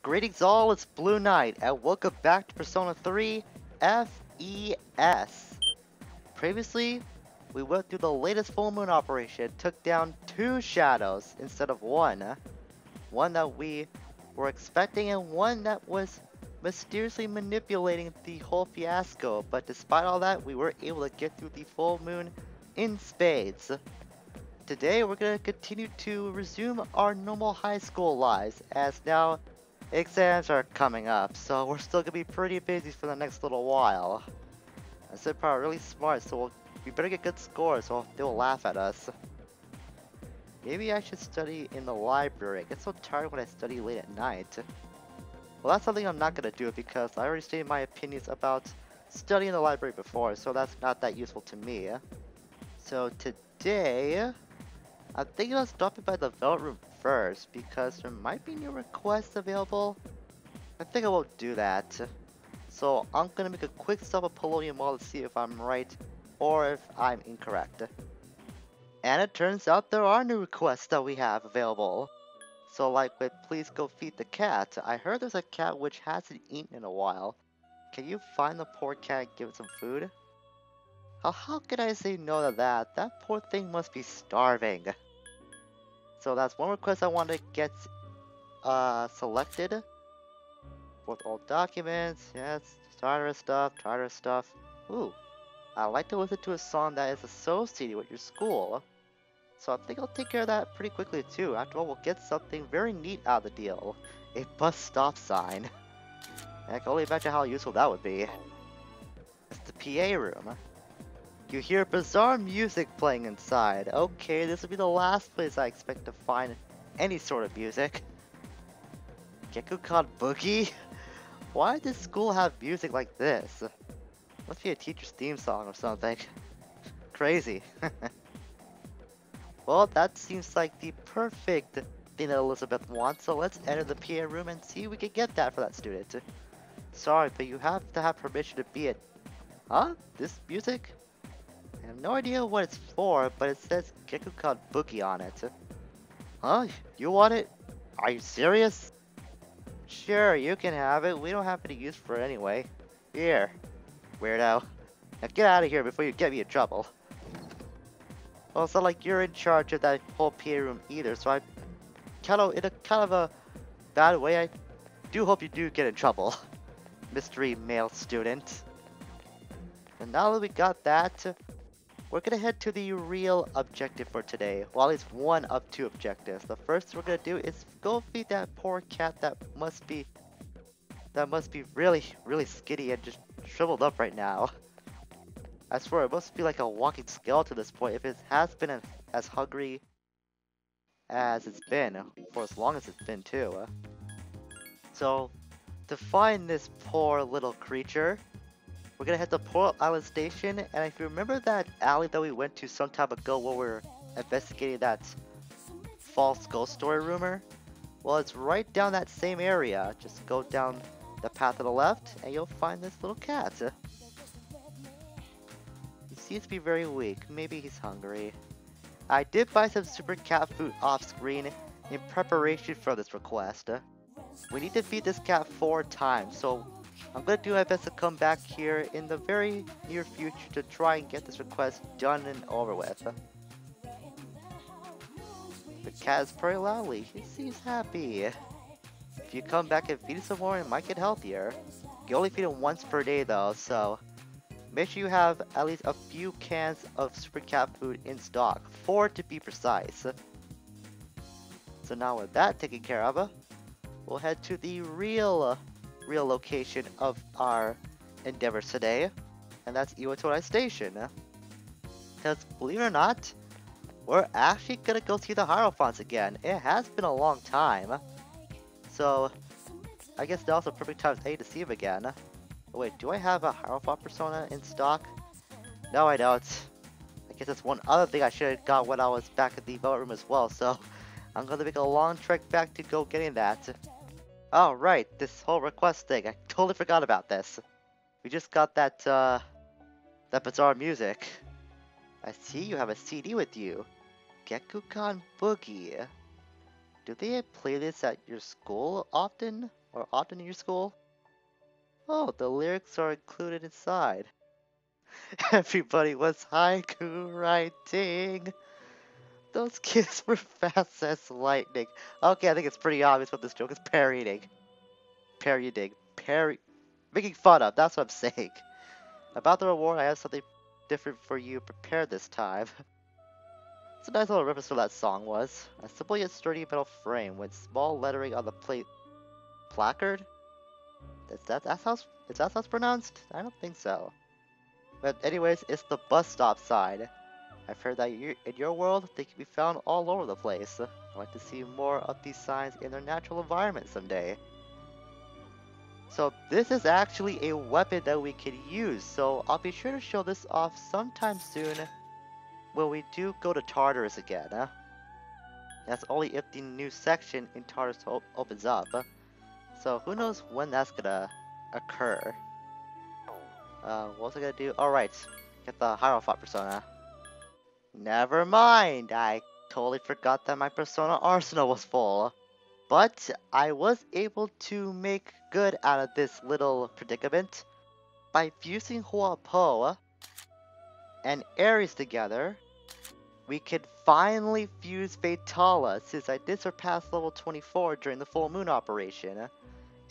Greetings all, it's Blue Knight, and welcome back to Persona 3 FES. Previously, we went through the latest full moon operation, took down 2 shadows instead of 1. One that we were expecting and one that was mysteriously manipulating the whole fiasco, but despite all that, we were able to get through the full moon in spades. Today, we're going to continue to resume our normal high school lives, as now exams are coming up, so we're still gonna be pretty busy for the next little while. I said probably really smart, so we better get good scores or they'll laugh at us. Maybe I should study in the library. I get so tired when I study late at night. Well, that's something I'm not gonna do because I already stated my opinions about studying in the library before, so that's not that useful to me. So today, I'm thinking of stopping by the Velvet Room first because there might be new requests available. I think I won't do that. So I'm gonna make a quick stop at Polonium Mall to see if I'm right or if I'm incorrect. And it turns out there are new requests that we have available. So like with Please Go Feed the Cat, I heard there's a cat which hasn't eaten in a while. Can you find the poor cat and give it some food? How could I say no to that? That poor thing must be starving. So that's one request I want to get selected. With all documents, yes, Tartarus stuff. Ooh, I like to listen to a song that is associated with your school. So I think I'll take care of that pretty quickly too. After all, we'll get something very neat out of the deal. A bus stop sign. I can only imagine how useful that would be. It's the PA room. You hear bizarre music playing inside. Okay, this will be the last place I expect to find any sort of music. Gekukan Boogie? Why does school have music like this? Must be a teacher's theme song or something. Crazy. Well, that seems like the perfect thing that Elizabeth wants, so let's enter the PA room and see if we can get that for that student. Sorry, but you have to have permission to be it. Huh? This music? I have no idea what it's for, but it says Gekukan Boogie on it. Huh? You want it? Are you serious? Sure, you can have it. We don't have any use for it anyway. Here, weirdo. Now get out of here before you get me in trouble. Well, it's not like you're in charge of that whole PA room either, so in a kind of a bad way, I do hope you do get in trouble. Mystery male student. And now that we got that, we're gonna head to the real objective for today. Well, at least one of 2 objectives. The first we're gonna do is go feed that poor cat that must be really, really skinny and just shriveled up right now. I swear, it must be like a walking skeleton at this point if it has been as hungry as it's been, for as long as it's been too. So, to find this poor little creature, we're gonna head to Port Island Station, and if you remember that alley that we went to some time ago where we were investigating that false ghost story rumor, well, it's right down that same area. Just go down the path to the left, and you'll find this little cat. He seems to be very weak. Maybe he's hungry. I did buy some super cat food off screen in preparation for this request. We need to feed this cat 4 times, so I'm gonna do my best to come back here in the very near future to try and get this request done and over with. The cat is purring loudly. He seems happy. If you come back and feed it some more, it might get healthier. You only feed it once per day though, so make sure you have at least a few cans of super cat food in stock. 4 to be precise. So now with that taken care of, we'll head to the real location of our endeavors today, and that's Iwatodai Station. Because believe it or not, we're actually gonna go see the Hierophants again. It has been a long time, so I guess now's the perfect time to see him again. Oh, wait, do I have a Hierophant persona in stock? No, I don't. I guess that's one other thing I should have got when I was back at the Velvet Room as well, so I'm gonna make a long trek back to go getting that. Oh, right, this whole request thing. I totally forgot about this. We just got that bizarre music. I see you have a CD with you. Gekukan Boogie. Do they play this at your school often? Or often in your school? Oh, the lyrics are included inside. Everybody was haiku writing. Those kids were fast as lightning. Okay, I think it's pretty obvious what this joke is parodying. Making fun of, that's what I'm saying. About the reward, I have something different for you prepared this time. It's a nice little reference to that song was. A simple yet sturdy metal frame with small lettering on the plate. Placard? Is that how it's pronounced? I don't think so. But anyways, it's the bus stop sign. I've heard that in your world, they can be found all over the place. I'd like to see more of these signs in their natural environment someday. So this is actually a weapon that we can use, so I'll be sure to show this off sometime soon when we do go to Tartarus again. That's only if the new section in Tartarus opens up. So who knows when that's gonna occur. What was I gonna do? Alright, get the Hierophant persona. Never mind, I totally forgot that my persona arsenal was full. But I was able to make good out of this little predicament by fusing Huapo and Ares together. We could finally fuse Fatala since I did surpass level 24 during the full moon operation.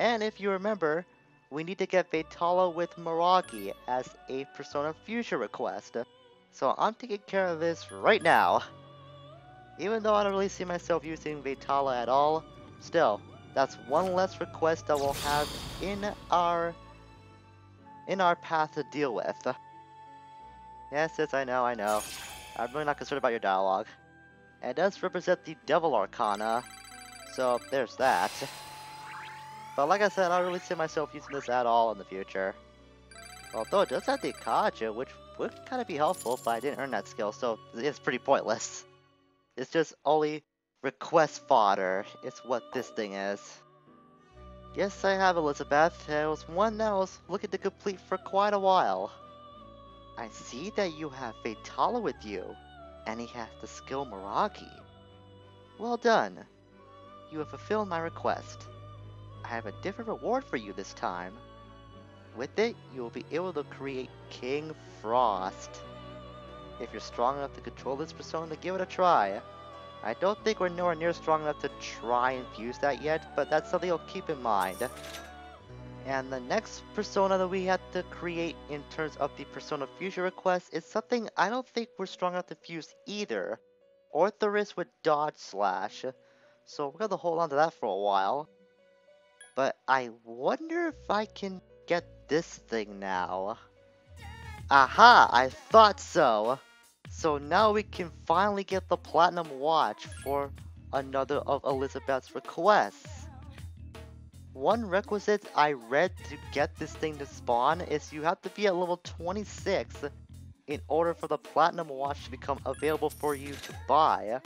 And if you remember, we need to get Fatala with Miragi as a persona fusion request. So I'm taking care of this right now. Even though I don't really see myself using Fatala at all, still, that's one less request that we'll have in our path to deal with. Yes, I know. I'm really not concerned about your dialogue. It does represent the Devil Arcana, so there's that. But like I said, I don't really see myself using this at all in the future. Although it does have the Kaja, which would kind of be helpful, but I didn't earn that skill, so it's pretty pointless. It's just only request fodder, is what this thing is. Yes, I have Elizabeth. It was one that I was looking to complete for quite a while. I see that you have Fatala with you, and he has the skill Miragi. Well done. You have fulfilled my request. I have a different reward for you this time. With it, you will be able to create King Frost. If you're strong enough to control this persona, give it a try. I don't think we're nowhere near strong enough to try and fuse that yet, but that's something you'll keep in mind. And the next persona that we have to create in terms of the persona fusion request is something I don't think we're strong enough to fuse either. Orthoris with Dodge Slash. So we're gonna hold on to that for a while. But I wonder if I can get this thing now. Aha! I thought so! So now we can finally get the Platinum Watch for another of Elizabeth's requests. One requisite I read to get this thing to spawn is you have to be at level 26 in order for the Platinum Watch to become available for you to buy.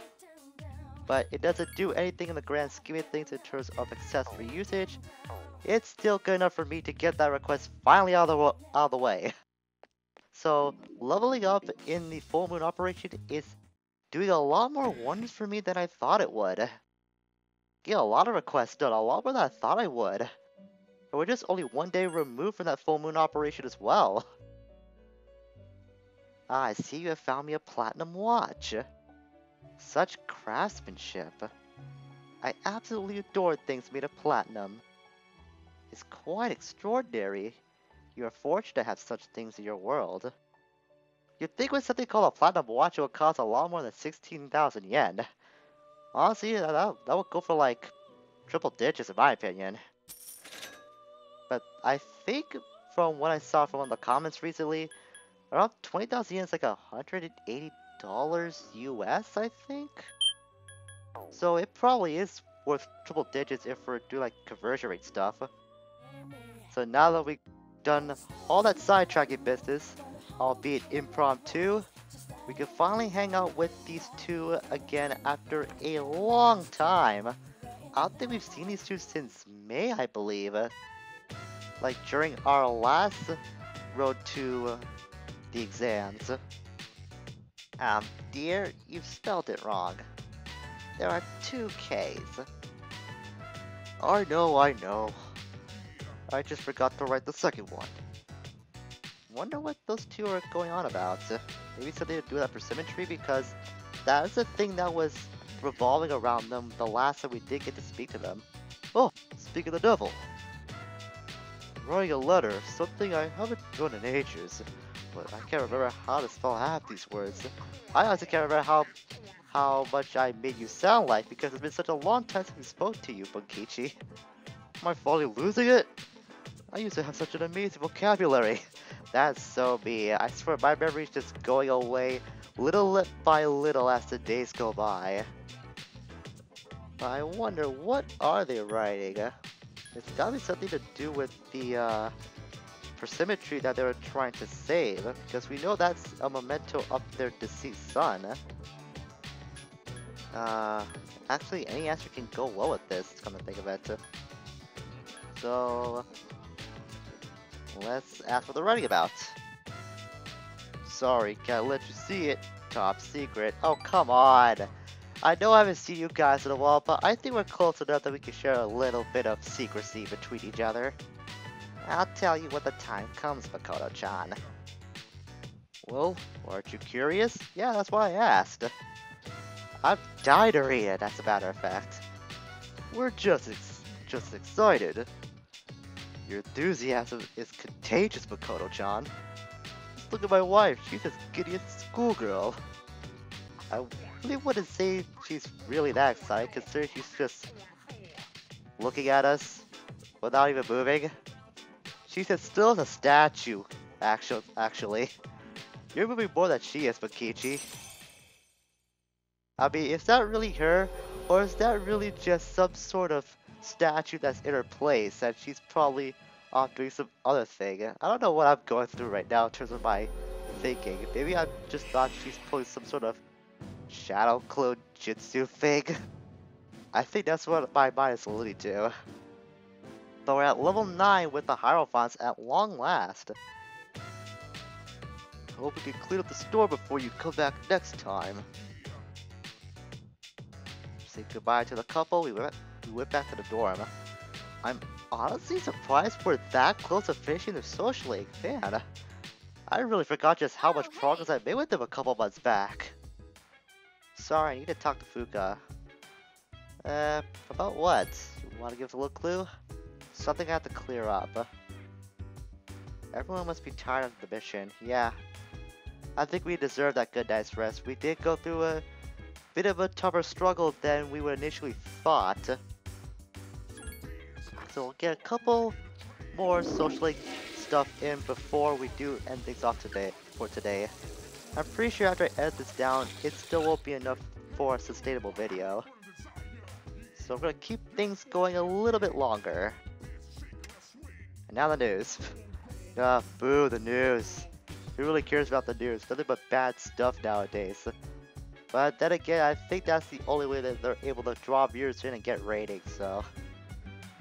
But it doesn't do anything in the grand scheme of things in terms of accessory usage. It's still good enough for me to get that request finally out of the way. So, leveling up in the full moon operation is doing a lot more wonders for me than I thought it would. Get a lot of requests done, a lot more than I thought I would. And we're just only one day removed from that full moon operation as well. Ah, I see you have found me a platinum watch. Such craftsmanship. I absolutely adore things made of platinum. It's quite extraordinary. You are fortunate to have such things in your world. You'd think with something called a platinum watch it would cost a lot more than 16,000 yen. Honestly, that would go for like triple digits in my opinion. But I think from what I saw from one of the comments recently, around 20,000 yen is like $180 US, I think? So it probably is worth triple digits if we're doing like conversion rate stuff. So now that we've done all that sidetracking business, albeit impromptu, we can finally hang out with these two again after a long time. I don't think we've seen these two since May, I believe. Like during our last road to the exams. Dear, you've spelled it wrong. There are two Ks. I know, I know. I just forgot to write the second one. Wonder what those two are going on about. Maybe something to do with that persimmon tree, because that is the thing that was revolving around them the last time we did get to speak to them. Oh, speak of the devil. Writing a letter, something I haven't done in ages, but I can't remember how to spell half these words. I honestly can't remember how much I made you sound like, because it's been such a long time since we spoke to you, Bunkichi. Am I finally losing it? I used to have such an amazing vocabulary. That's so me. I swear my memory's just going away little by little as the days go by. I wonder, what are they writing? It's gotta be something to do with the persimmon tree that they were trying to save, because we know that's a memento of their deceased son. Actually, any answer can go well with this, come to think of it. So, let's ask what they're writing about. Sorry, can't let you see it. Top secret. Oh, come on. I know I haven't seen you guys in a while, but I think we're close enough that we can share a little bit of secrecy between each other. I'll tell you when the time comes, Makoto-chan. Well, aren't you curious? Yeah, that's why I asked. I've died to read it, as a matter of fact. We're just excited. Your enthusiasm is contagious, Makoto-chan. Just look at my wife, she's as giddy as a schoolgirl. I really wouldn't say she's really that excited, considering she's just looking at us without even moving. She's as still as a statue, actually. You're moving more than she is, Makichi. I mean, is that really her? Or is that really just some sort of statue that's in her place and she's probably off doing some other thing? I don't know what I'm going through right now in terms of my thinking. Maybe I just thought she's pulling some sort of shadow clone jutsu thing. I think that's what my mind is alluding to. But we're at level 9 with the Hierophants at long last. I hope we can clean up the store before you come back next time. Say goodbye to the couple, we went back to the dorm. I'm honestly surprised we're that close to finishing the social league. Man, I really forgot just how much progress I made with them a couple months back. Sorry, I need to talk to Fuka. About what? You want to give us a little clue? Something I have to clear up. Everyone must be tired of the mission. Yeah. I think we deserve that good night's rest. We did go through a bit of a tougher struggle than we would initially thought. So we'll get a couple more social stuff in before we do end things off for today. I'm pretty sure after I edit this down, it still won't be enough for a sustainable video. So I'm gonna keep things going a little bit longer. And now the news. Boo, the news. Who really cares about the news? Nothing but bad stuff nowadays. But then again, I think that's the only way that they're able to draw viewers in and get ratings, so...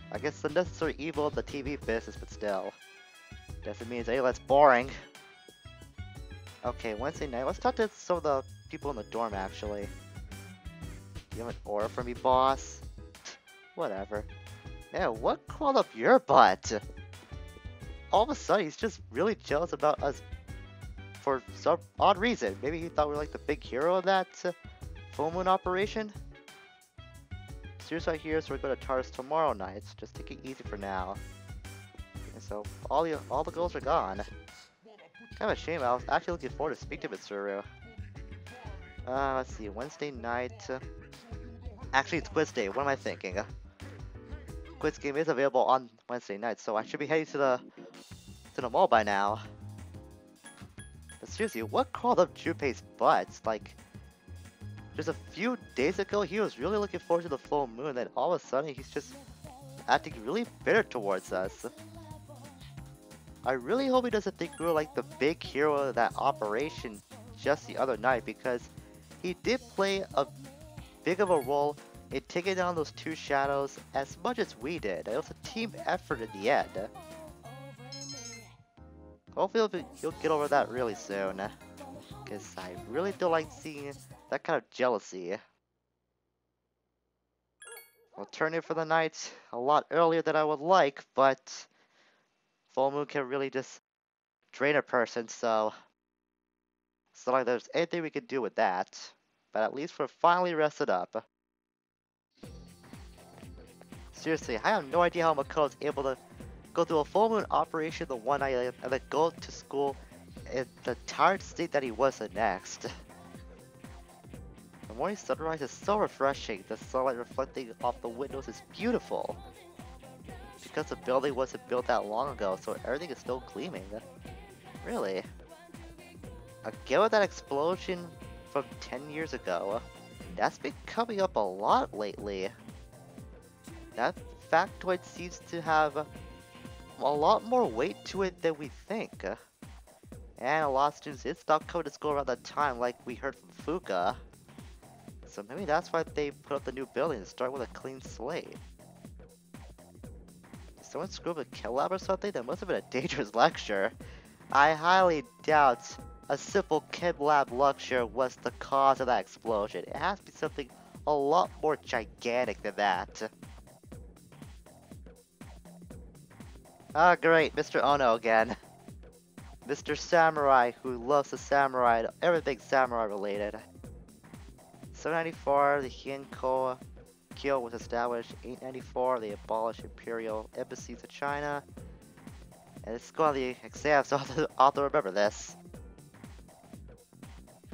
I guess the necessary evil of the TV business, but still. Doesn't mean it's any less boring. Okay, Wednesday night, let's talk to some of the people in the dorm, actually. You have an order for me, boss? Whatever. Yeah, what crawled up your butt? All of a sudden, he's just really jealous about us for some odd reason. Maybe he thought we were like the big hero of that full moon operation? Serious right here, so we're going to TARDIS tomorrow night. Just take it easy for now. And so all the girls are gone. Kind of a shame. I was actually looking forward to speak to Mitsuru. Let's see. Wednesday night. Actually, it's quiz day. What am I thinking? Quiz game is available on Wednesday night, so I should be heading to the mall by now. But seriously, what crawled up Junpei's butt? Like, just a few days ago, he was really looking forward to the full moon, then all of a sudden, he's just acting really bitter towards us. I really hope he doesn't think we were like the big hero of that operation just the other night, because he did play a big of a role in taking down those two shadows as much as we did. It was a team effort in the end. Hopefully he'll get over that really soon, because I really don't like seeing that kind of jealousy. We'll turn in for the night a lot earlier than I would like, but full moon can really just drain a person, so it's not like there's anything we can do with that. But at least we're finally rested up. Seriously, I have no idea how Makoto's able to go through a full moon operation the one night and then go to school in the tired state that he was the next. The morning sunrise is so refreshing. The sunlight reflecting off the windows is beautiful. Because the building wasn't built that long ago, so everything is still gleaming. Really? Again with that explosion from 10 years ago. That's been coming up a lot lately. That factoid seems to have a lot more weight to it than we think. And a lot of students did stop coming to school around that time, like we heard from Fuka. So maybe that's why they put up the new building to start with a clean slate. Did someone screw up a Chem lab or something? That must have been a dangerous lecture. I highly doubt a simple Chem lab lecture was the cause of that explosion. It has to be something a lot more gigantic than that. Ah, great, Mr. Ono again. Mr. Samurai, who loves the samurai and everything samurai related. 794, the Hienko Kyo was established. 894, they abolished imperial embassies to China. And let's go on the exam, so I'll have to remember this.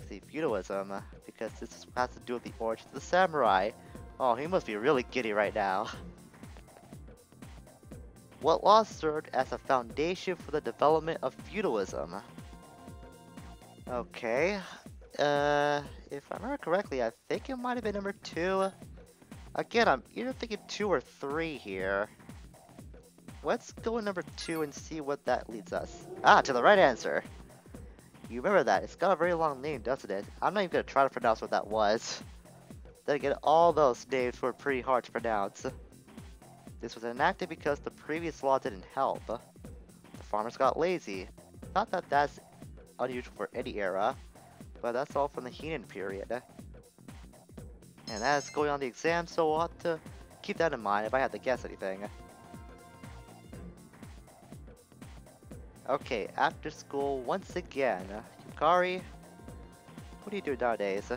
See, feudalism, because this has to do with the origins of the samurai. Oh, he must be really giddy right now. What law served as a foundation for the development of feudalism? Okay. If I remember correctly, I think it might have been number 2. Again, I'm either thinking 2 or 3 here. Let's go with number 2 and see what that leads us. Ah, to the right answer. You remember that. It's got a very long name, doesn't it? I'm not even going to try to pronounce what that was. Then again, all those names were pretty hard to pronounce. This was enacted because the previous law didn't help. The farmers got lazy. Not that that's unusual for any era, but that's all from the Heian period. And that's going on the exam, so we'll have to keep that in mind if I had to guess anything. Okay, after school once again. Yukari, what do you do nowadays?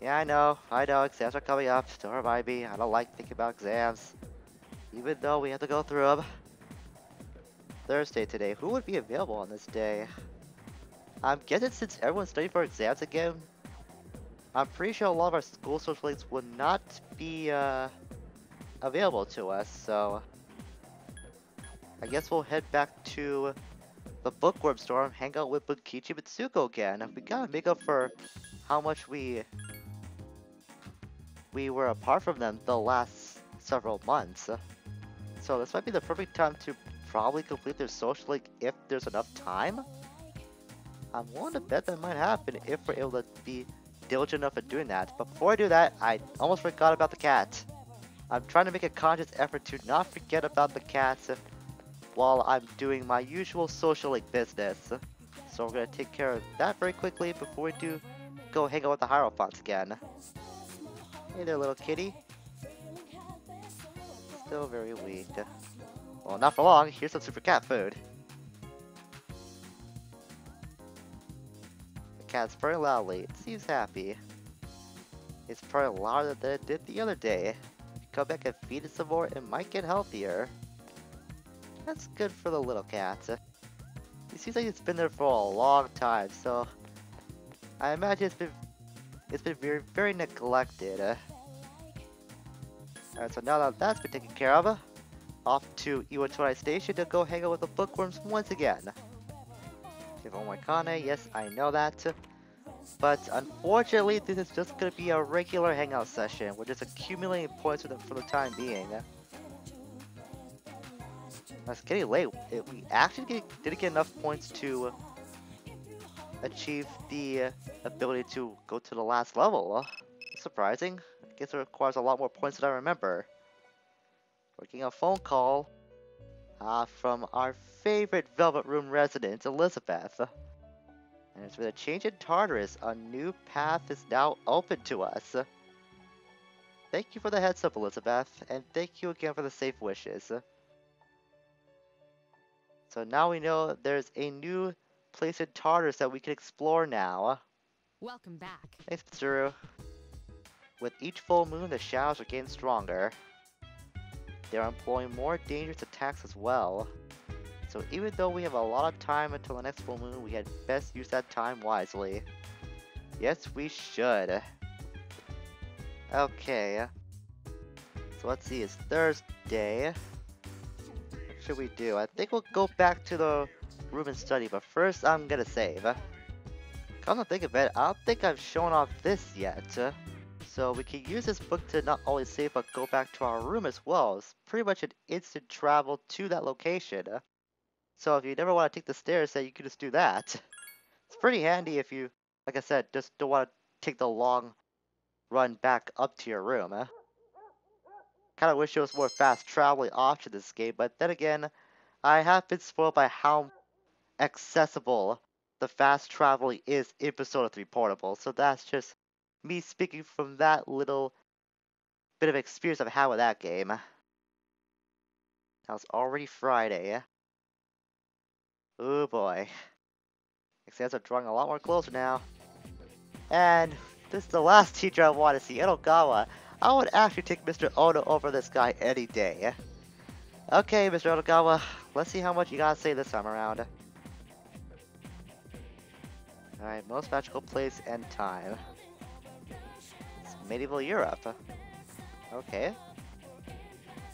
Yeah, I know, exams are coming up. Don't remind me, I don't like thinking about exams. Even though we have to go through them. Thursday today, who would be available on this day? I'm guessing since everyone's studying for exams again, I'm pretty sure a lot of our school social links will not be available to us, so I guess we'll head back to the bookworm store and hang out with Bunkichi and Mitsuko again. We gotta make up for how much we were apart from them the last several months. So this might be the perfect time to probably complete their social link if there's enough time. I'm willing to bet that might happen if we're able to be diligent enough at doing that. But before I do that, I almost forgot about the cat. I'm trying to make a conscious effort to not forget about the cats while I'm doing my usual social link business. So we're gonna take care of that very quickly before we do go hang out with the Hierophants again. Hey there, little kitty. Still very weak. Well, not for long. Here's some super cat food. The cat's purring loudly. It seems happy. It's purring louder than it did the other day. If you come back and feed it some more, it might get healthier. That's good for the little cat. It seems like it's been there for a long time, so I imagine it's been very, very neglected. Alright, so now that that's been taken care of, off to Iwatani Station to go hang out with the bookworms once again. Omaikane, yes, I know that. But unfortunately, this is just going to be a regular hangout session. We're just accumulating points for the time being. It's getting late. We actually didn't get enough points to achieve the ability to go to the last level. Surprising. I guess it requires a lot more points than I remember. Working a phone call from our favorite Velvet Room resident, Elizabeth. And it's with a change in Tartarus, a new path is now open to us. thank you for the heads up, Elizabeth, and thank you again for the safe wishes. So now we know there's a new place in Tartarus that we can explore now. Welcome back. Thanks, Mitsuru. With each full moon, the shadows are getting stronger. They're employing more dangerous attacks as well. So even though we have a lot of time until the next full moon, we had best use that time wisely. Yes, we should. Okay. So let's see, it's Thursday. What should we do? I think we'll go back to the room and study, but first I'm gonna save. Come to think of it, I don't think I've shown off this yet. So we can use this book to not only save but go back to our room as well. It's pretty much an instant travel to that location. So if you never want to take the stairs, then you can just do that. It's pretty handy if you, like I said, just don't want to take the long run back up to your room. Kind of wish there was more fast traveling option in this game, but then again, I have been spoiled by how accessible the fast traveling is in Persona 3 Portable, so that's just me speaking from that little bit of experience I've had with that game. Now it's already Friday. Oh boy. Exams are drawing a lot more closer now. And this is the last teacher I want to see, Edogawa. I would actually take Mr. Ono over this guy any day. Okay, Mr. Edogawa, let's see how much you gotta say this time around. Alright, most magical place and time. It's medieval Europe. Okay.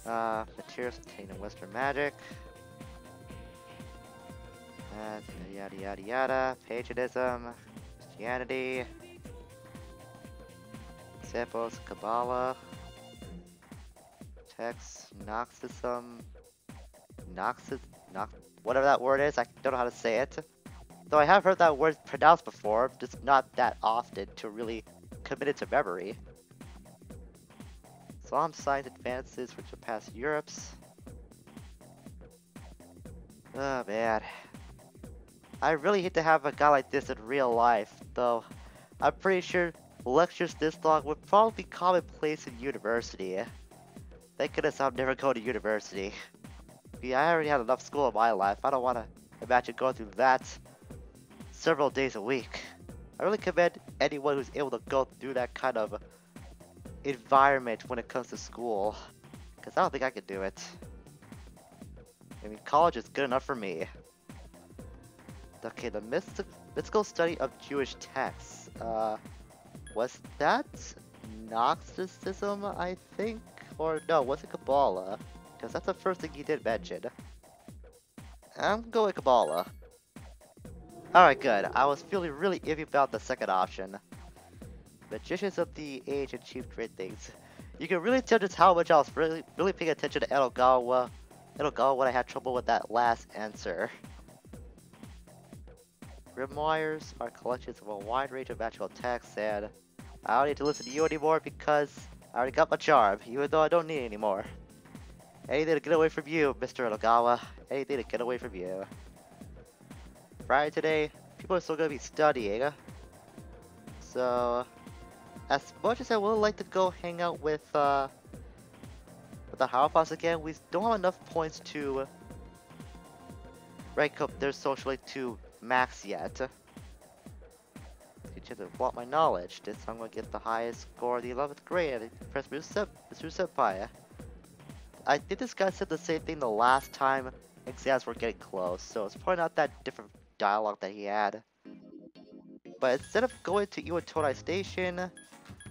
Materials obtained in Western magic. Yada yada yada. Paganism. Christianity. Samples, Kabbalah. Text, Gnosticism. Whatever that word is, I don't know how to say it. Though I have heard that word pronounced before, just not that often to really commit it to memory. Islam science advances which surpass Europe's. Oh man. I really hate to have a guy like this in real life, though I'm pretty sure lectures this long would probably be commonplace in university. Thank goodness I'm never going to university. Yeah, I already had enough school in my life. I don't want to imagine going through that several days a week. I really commend anyone who's able to go through that kind of environment when it comes to school, because I don't think I could do it. I mean, college is good enough for me. Okay, the mystical study of Jewish texts. Was that Gnosticism, I think? Or no, was it Kabbalah? Because that's the first thing he did mention. I'm going with Kabbalah. Alright, good. I was feeling really iffy about the second option. Magicians of the age achieved great things. You can really tell just how much I was really paying attention to Edogawa when I had trouble with that last answer. Grimoires are collections of a wide range of magical texts, and I don't need to listen to you anymore because I already got my charm, even though I don't need it anymore. Anything to get away from you, Mr. Edogawa. Anything to get away from you. Friday today, people are still going to be studying. So, as much as I would like to go hang out with the Hauerfaust again, we don't have enough points to rank up their social to max yet. You just want my knowledge. This I'm going to get the highest score of the 11th grade and impress Mr. Senpai. I think this guy said the same thing the last time exams were getting close, so it's probably not that different dialogue that he had. But instead of going to Iwatodai Station,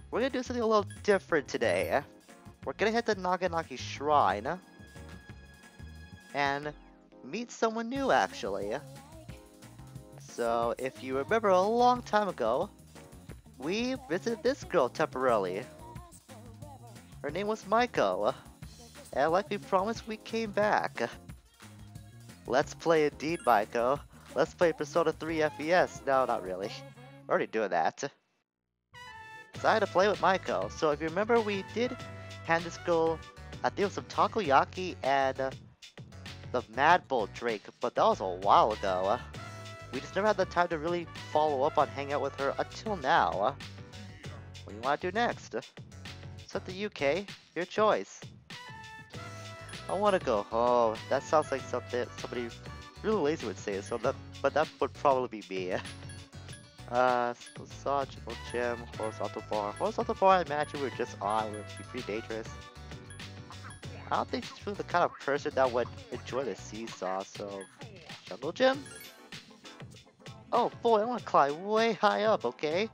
we're going to do something a little different today. We're going to head to Naganaki Shrine and meet someone new, actually. So, if you remember a long time ago, we visited this girl temporarily. Her name was Maiko, and like we promised, we came back. Let's play indeed, Maiko. Let's play Persona 3 FES. No, not really. We're already doing that. Decided to play with Maiko. So if you remember, we did hand this girl, I think it was some takoyaki and the Mad Bull drink, but that was a while ago. We just never had the time to really follow up on hanging out with her until now. What do you want to do next? It's the UK. Your choice. I want to go home. That sounds like something somebody really lazy would say. But that would probably be me. Massage, gym, horizontal bar. Horizontal bar, I imagine we're just on. Would be pretty dangerous. I don't think she's really the kind of person that would enjoy the seesaw. So, jungle gym. Oh boy, I want to climb way high up. Okay.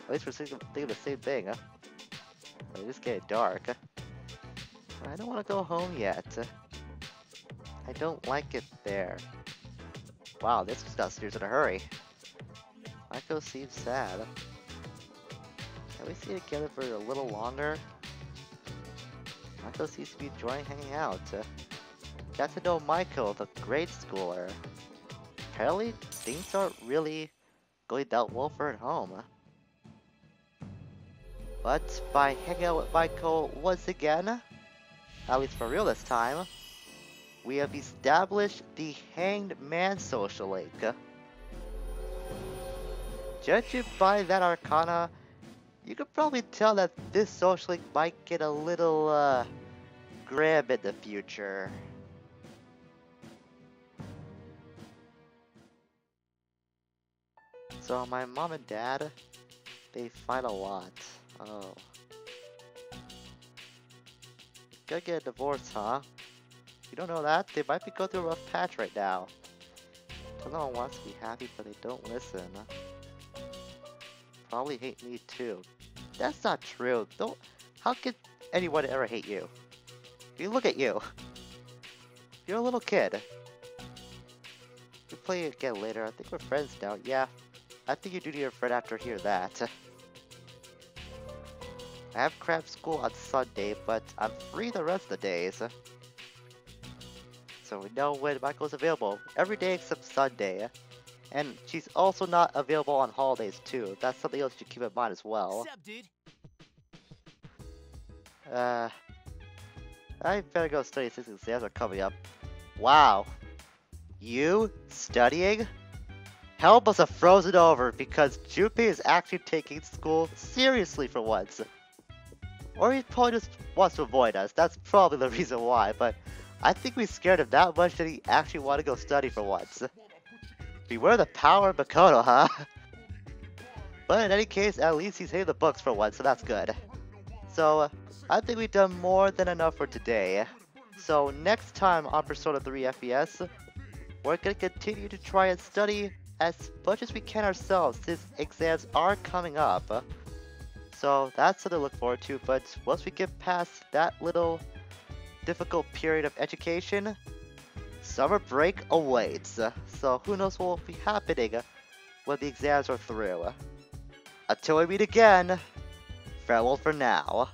At least we're thinking the same thing. It's just getting dark. I don't want to go home yet. I don't like it there. Wow, this just got stairs in a hurry. Michael seems sad. Can we stay together for a little longer? Michael seems to be enjoying hanging out. Got to know Michael, the grade schooler. Apparently, things aren't really going that well for at home. But by hanging out with Michael once again, at least for real this time, we have established the Hanged Man social link. Judging by that arcana, you could probably tell that this social link might get a little, grim in the future. So my mom and dad, they fight a lot. Oh. Gonna get a divorce, huh? You don't know that? They might be going through a rough patch right now. Someone wants to be happy, but they don't listen. Probably hate me too. That's not true. Don't. How could anyone ever hate you? You look at you. You're a little kid. We play again later. I think we're friends now. Yeah. I think you do need a friend after hear that. I have craft school on Sunday, but I'm free the rest of the days. So we know when Michael's available. Every day except Sunday. And she's also not available on holidays too. That's something else you keep in mind as well. What's up, dude? I better go study since exams are coming up. Wow. You studying? Hell must have frozen over because Junpei is actually taking school seriously for once. Or he probably just wants to avoid us. That's probably the reason why, but I think we scared him that much that he actually wanted to go study for once. Beware the power of Makoto, huh? But in any case, at least he's hitting the books for once, so that's good. So, I think we've done more than enough for today. So, next time on Persona 3 FES, we're gonna continue to try and study as much as we can ourselves since exams are coming up. So, that's something to look forward to, but once we get past that little difficult period of education, summer break awaits. So, who knows what will be happening when the exams are through. Until we meet again, farewell for now.